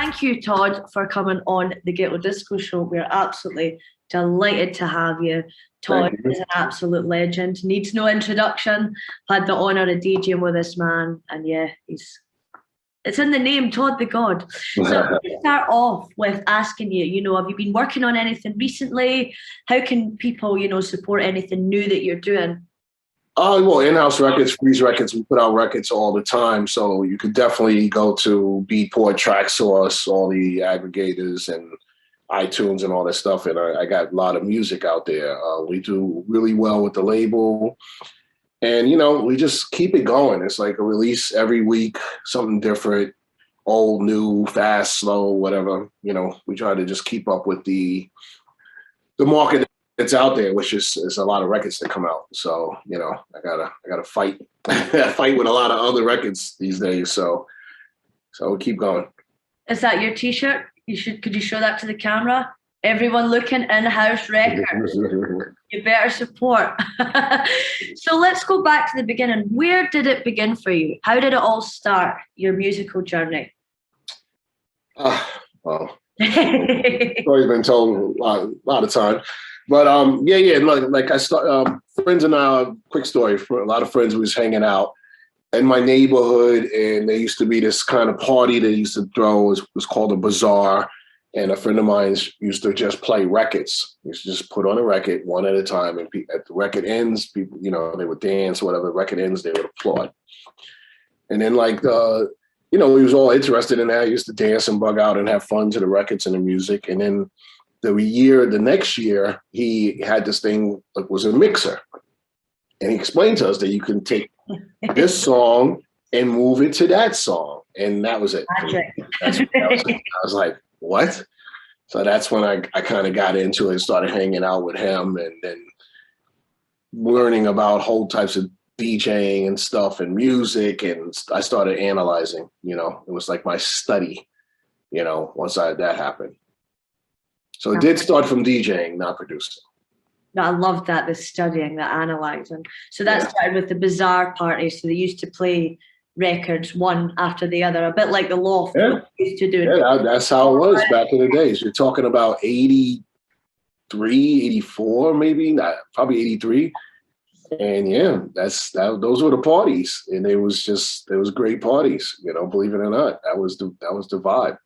thank you, Todd, for coming on the Ghetto Disco Show. We're absolutely delighted to have you. Todd is an absolute legend, needs no introduction. Had the honour of DJing with this man, and yeah, it's in the name, Todd the God. So let's start off with asking you, have you been working on anything recently? How can people, support anything new that you're doing? Well, in-house records, Freeze Records, we put out records all the time. So you could definitely go to Beatport, Tracksource, all the aggregators and iTunes and all that stuff. And I got a lot of music out there. We do really well with the label. And, we just keep it going. It's like a release every week, something different, old, new, fast, slow, whatever. We try to just keep up with the market that's out there, which is a lot of records that come out. So, I gotta fight, fight with a lot of other records these days. So we keep going. Is that your T-shirt? Could you show that to the camera? Everyone looking, in-house records. You better support. So let's go back to the beginning. Where did it begin for you? How did it all start, your musical journey? Well, story's been told a lot of time. But like I start, friends and I, quick story, a lot of friends was hanging out in my neighborhood, and there used to be this kind of party they used to throw. It was called a bazaar. And a friend of mine used to just play records. He used to just put on a record one at a time. And at the record ends, people, they would dance, whatever. The record ends, they would applaud. And then he was all interested in that. He used to dance and bug out and have fun to the records and the music. And then the next year, he had this thing that was a mixer. And he explained to us that you can take this song and move it to that song. And that was it. I was like, what? So that's when I kind of got into it and started hanging out with him and then learning about whole types of DJing and stuff and music. And I started analyzing, it was like my study, once that happened. So it did start from DJing, not producing. No, I love that, the studying, the analyzing. So that started with the bazaar parties. So they used to play records one after the other, a bit like the Loft used to do. Yeah, that's how it was back in the days. You're talking about 83, 84, maybe, not probably 83. And those were the parties. And there was great parties, believe it or not. That was the vibe,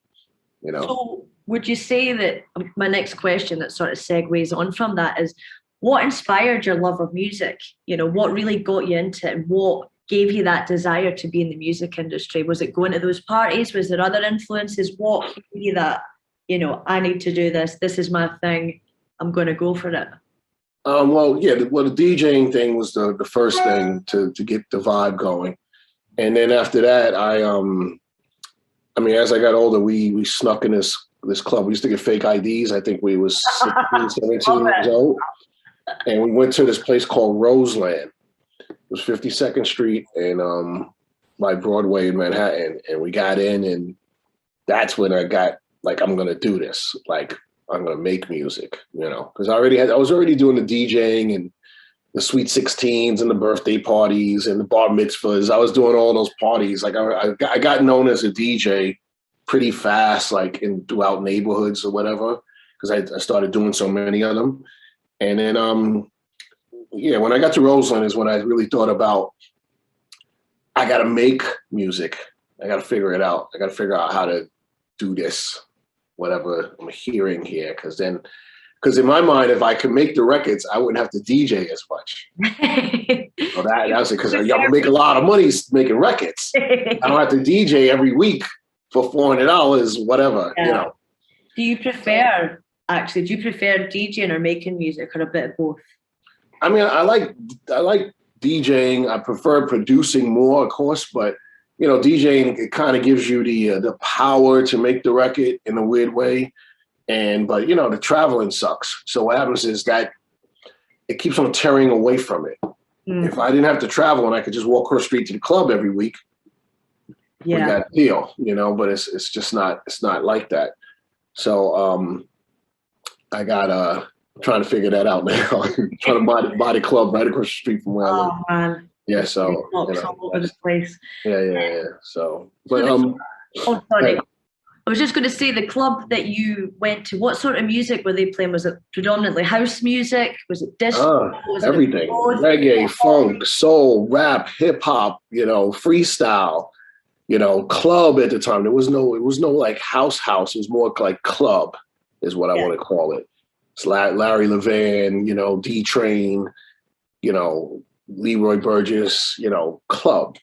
So would you say that, my next question that sort of segues on from that is, what inspired your love of music? What really got you into it, and what gave you that desire to be in the music industry? Was it going to those parties? Was there other influences? What gave you that, I need to do this. This is my thing. I'm going to go for it. The DJing thing was the first thing to get the vibe going. And then after that, as I got older, we snuck in this club. We used to get fake IDs. I think we was 16, 17 years old. And we went to this place called Roseland. It was 52nd Street and by Broadway in Manhattan. And we got in, and that's when I got like, I'm going to do this. Like, I'm going to make music, because I was already doing the DJing and the Sweet 16s and the birthday parties and the bar mitzvahs. I was doing all those parties. Like I got known as a DJ pretty fast, like throughout neighborhoods or whatever, because I started doing so many of them. And then, when I got to Roseland is when I really thought about, I got to make music. I got to figure it out. I got to figure out how to do this, whatever I'm hearing here. Because in my mind, if I could make the records, I wouldn't have to DJ as much. So that was it, because I'm going to make a lot of money making records. I don't have to DJ every week for $400, whatever, Do you prefer DJing or making music, or a bit of both? I like DJing. I prefer producing more, of course, but DJing, it kind of gives you the power to make the record in a weird way. But the traveling sucks. So what happens is that it keeps on tearing away from it. If I didn't have to travel and I could just walk across the street to the club every week, we got a deal, but it's just not, it's not like that. So I got trying to figure that out now. Trying to buy the club right across the street from where I live. Man. Yeah, so all over the place. Yeah. So, but sorry. I was just going to say, the club that you went to, what sort of music were they playing? Was it predominantly house music? Was it disco? Was it Everything. Reggae, funk, soul, rap, hip hop, freestyle, club at the time. It was no like house. It was more like club is what I want to call it. It's Larry Levan, D Train, Leroy Burgess, club,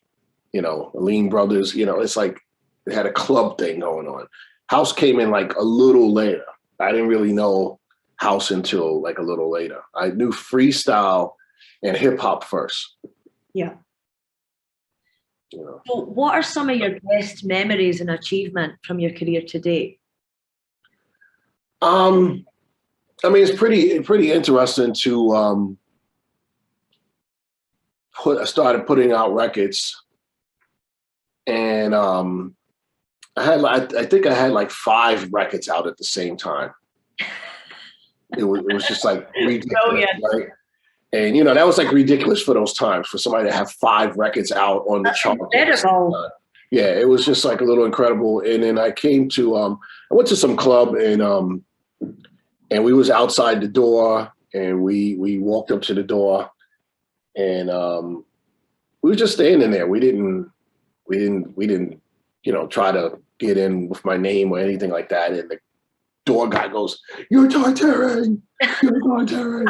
Lean Brothers, it's like they had a club thing going on. House came in like a little later. I didn't really know house until like a little later. I knew freestyle and hip hop first. Yeah. So what are some of your best memories and achievement from your career to date? It's pretty interesting to I started putting out records, and I think I had like 5 records out at the same time. It was just like ridiculous, right? And that was like ridiculous for those times for somebody to have 5 records out on the chart. Incredible. Yeah, it was just like a little incredible. And then I came to I went to some club, and we was outside the door, and we walked up to the door, and we were just standing there. We didn't try to get in with my name or anything like that. And the door guy goes, "You're Tartarian. You're Tartarian."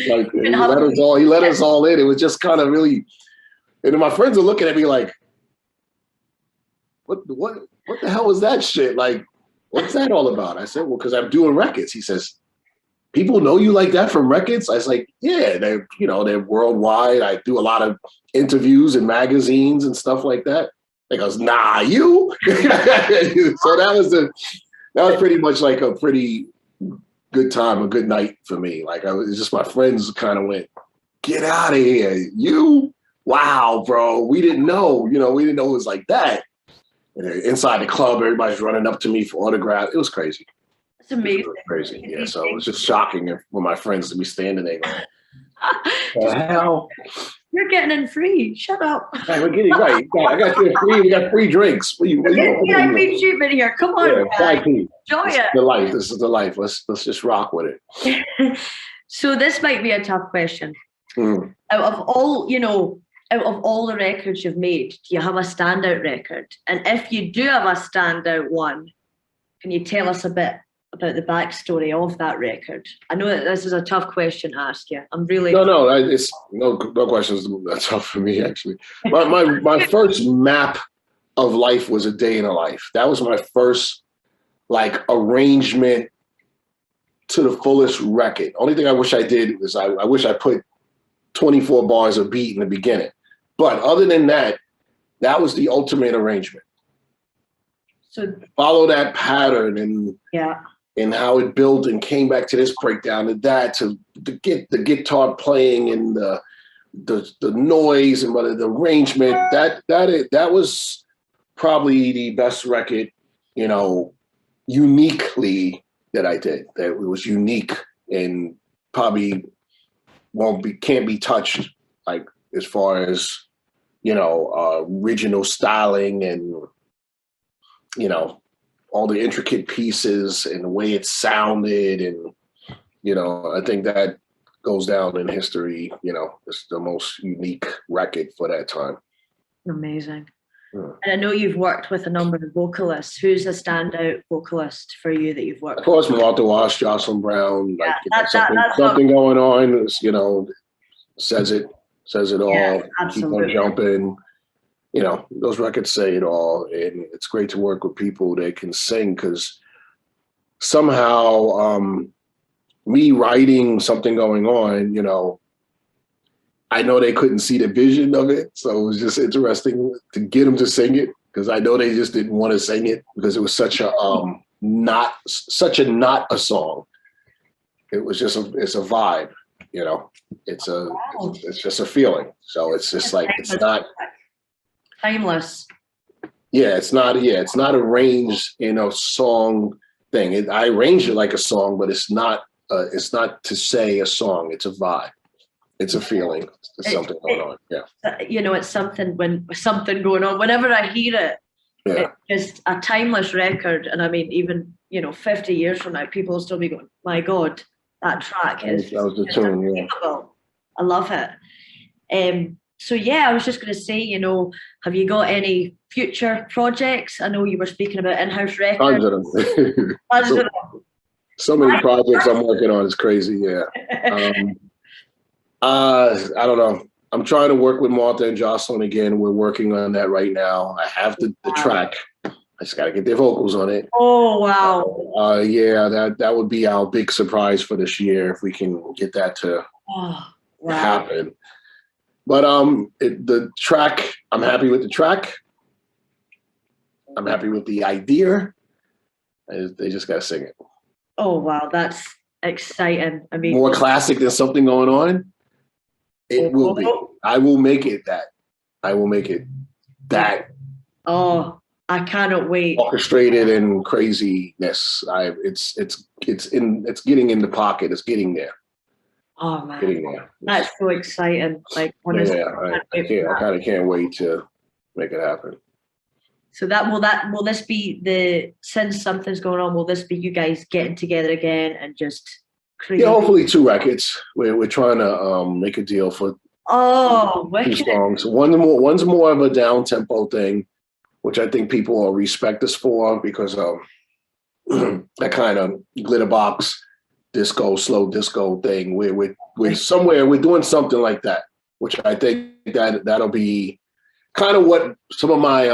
Like, he let us all in. It was just kind of really, and then my friends are looking at me like, what the hell was that shit? Like, what's that all about? I said, well, because I'm doing records. He says, people know you like that from records? I was like, yeah, they're worldwide. I do a lot of interviews and magazines and stuff like that. He goes, nah, you. So that was pretty much like a pretty good time, a good night for me. Like, it's just my friends kind of went, get out of here. You? Wow, bro. We didn't know, we didn't know it was like that. And inside the club, everybody's running up to me for autographs. It was crazy. It's amazing. It was crazy. Yeah. So it was just shocking for my friends to be standing there going, the hell? You're getting in free. Shut up. Right, we're getting right. I got you free. We got free drinks. VIP treatment here. Come on, yeah, enjoy it. The life. This is the life. Let's just rock with it. So this might be a tough question. Out of all the records you've made, do you have a standout record? And if you do have a standout one, can you tell us a bit about the backstory of that record? I know that this is a tough question to ask you. I'm really it's no questions that's tough for me actually. My first map of life was A Day in a Life. That was my first like arrangement to the fullest record. Only thing I wish I did was I wish I put 24 bars of beat in the beginning. But other than that, that was the ultimate arrangement. So follow that pattern and how it built and came back to this breakdown and that to get the guitar playing and the noise and the arrangement. That was probably the best record, uniquely that I did. That it was unique and probably can't be touched, like as far as original styling and all the intricate pieces and the way it sounded, and I think that goes down in history. It's the most unique record for that time. Amazing. Yeah. And I know you've worked with a number of vocalists. Who's a standout vocalist for you that you've worked with? Of course, Martha Wash, Jocelyn Brown. Something going on. Says it all. Yeah, keep on jumping. Those records say it all, and it's great to work with people that can sing, because somehow me writing Something Going On, I know they couldn't see the vision of it, so it was just interesting to get them to sing it, because I know they just didn't want to sing it because it was such a not a song. It was just it's a vibe, it's just a feeling. So it's just like it's not timeless. Yeah, it's not arranged in a song thing. I arrange it like a song, but it's not to say a song. It's a vibe. It's a feeling. There's something going on. Yeah. It's something going on. Whenever I hear it, Yeah. It's just a timeless record. And I mean, even, 50 years from now, people will still be going, my God, that track is That was the tune, yeah. unbelievable. I love it. So yeah, I was just going to say, have you got any future projects? I know you were speaking about in-house records. Tons of them. So many projects I'm working on. It's crazy. Yeah. I don't know. I'm trying to work with Martha and Jocelyn again. We're working on that right now. I have the track. I just got to get their vocals on it. Oh, wow. Yeah, that would be our big surprise for this year if we can get that to happen. But the track, I'm happy with the track. I'm happy with the idea. They just got to sing it. Oh, wow. That's exciting. I mean, more classic than something going on. It will be. I will make it that. I will make it that. Oh, I cannot wait. Orchestrated and craziness. It's getting in the pocket. It's getting there. Oh man, getting there. That's so exciting! Like honestly, I kind of can't wait to make it happen. So will this be since something's going on? Will this be you guys getting together again and just creating? Yeah, hopefully 2 records. We're trying to make a deal for 2 songs. One's more of a down tempo thing, which I think people will respect us for because of that kind of glitter box disco, slow disco thing. We're doing something like that, which I think that'll be kind of what some of my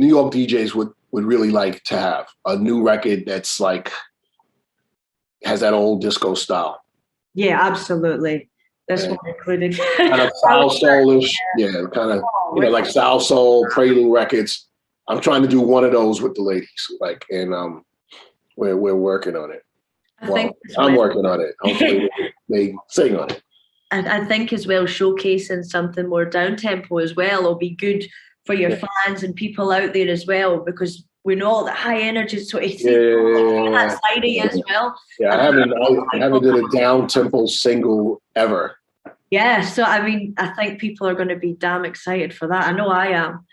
New York DJs would really like to have, a new record that's like has that old disco style. Yeah, absolutely. This one included. Kind of soul soulish, kind of like soul soul prelude records. I'm trying to do one of those with the ladies, and we're working on it. I'm working on it. Hopefully they sing on it. And I think as well, showcasing something more down tempo as well will be good for your fans and people out there as well, because we know all the high energy. So it's that side of you as well. Yeah, I haven't did a down tempo single ever. Yeah, so I mean, I think people are going to be damn excited for that. I know I am.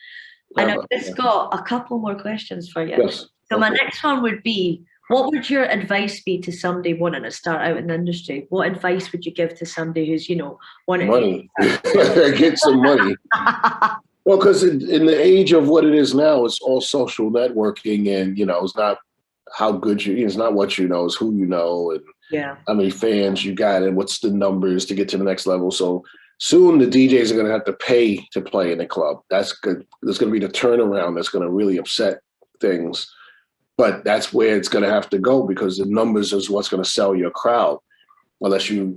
And I've just got a couple more questions for you. Yes. So my next one would be, what would your advice be to somebody wanting to start out in the industry? What advice would you give to somebody who's, wanting money? Get some money. Well, because in the age of what it is now, it's all social networking, and it's not how good it's not what you know, it's who you know, and how many fans you got, and what's the numbers to get to the next level. So soon the DJs are going to have to pay to play in the club. That's good. There's going to be the turnaround that's going to really upset things. But that's where it's going to have to go, because the numbers is what's going to sell your crowd. Unless you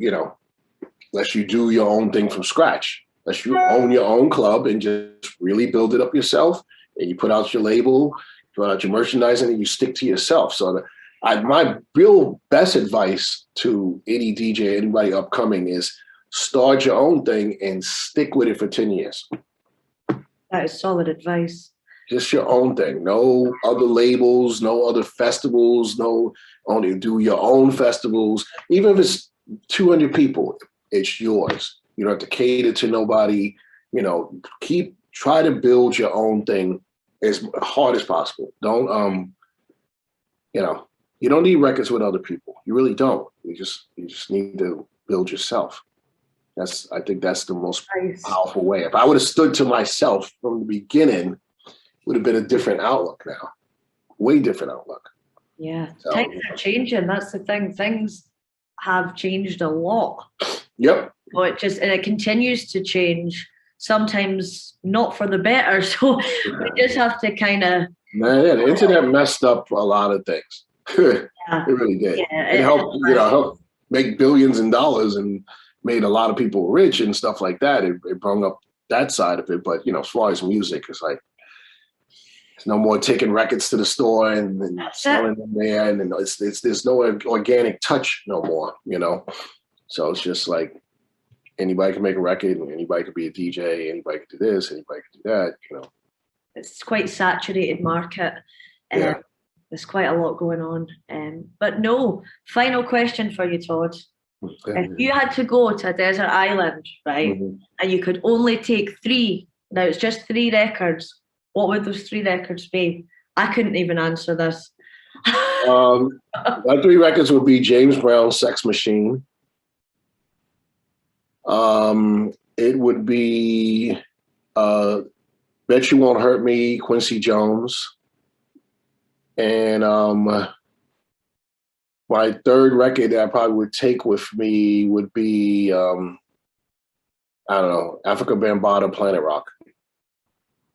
do your own thing from scratch. Unless you own your own club and just really build it up yourself, and you put out your label, put out your merchandising, and you stick to yourself. So my real best advice to any DJ, anybody upcoming, is start your own thing and stick with it for 10 years. That is solid advice. Just your own thing. No other labels, no other festivals, only do your own festivals. Even if it's 200 people, it's yours. You don't have to cater to nobody. Try to build your own thing as hard as possible. Don't you don't need records with other people. You really don't. You just need to build yourself. I think that's the most powerful way. If I would have stood to myself from the beginning, would have been a different outlook now. Way different outlook. Yeah. So, things are changing. That's the thing. Things have changed a lot. Yep. So it continues to change, sometimes not for the better. So we just have to kind of. Man, the internet messed up a lot of things. It really did. Yeah, it helped make billions in dollars and made a lot of people rich and stuff like that. It brought up that side of it. But as far as music, it's like there's no more taking records to the store and selling them there, and there's no organic touch no more. So it's just like anybody can make a record, and anybody can be a DJ, anybody can do this, anybody can do that. It's quite saturated market. There's quite a lot going on. But no, final question for you, Todd. If you had to go to a desert island, right, and you could only take 3, now it's just 3 records, what would those 3 records be? I couldn't even answer this. My 3 records would be James Brown's Sex Machine. It would be Bet You Won't Hurt Me, Quincy Jones. And my 3rd record that I probably would take with me would be, I don't know, Africa Bambaataa, Planet Rock.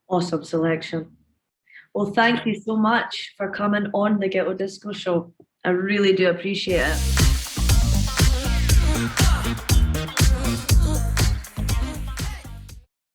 Awesome selection. Well, thank you so much for coming on the Ghetto Disco Show. I really do appreciate it.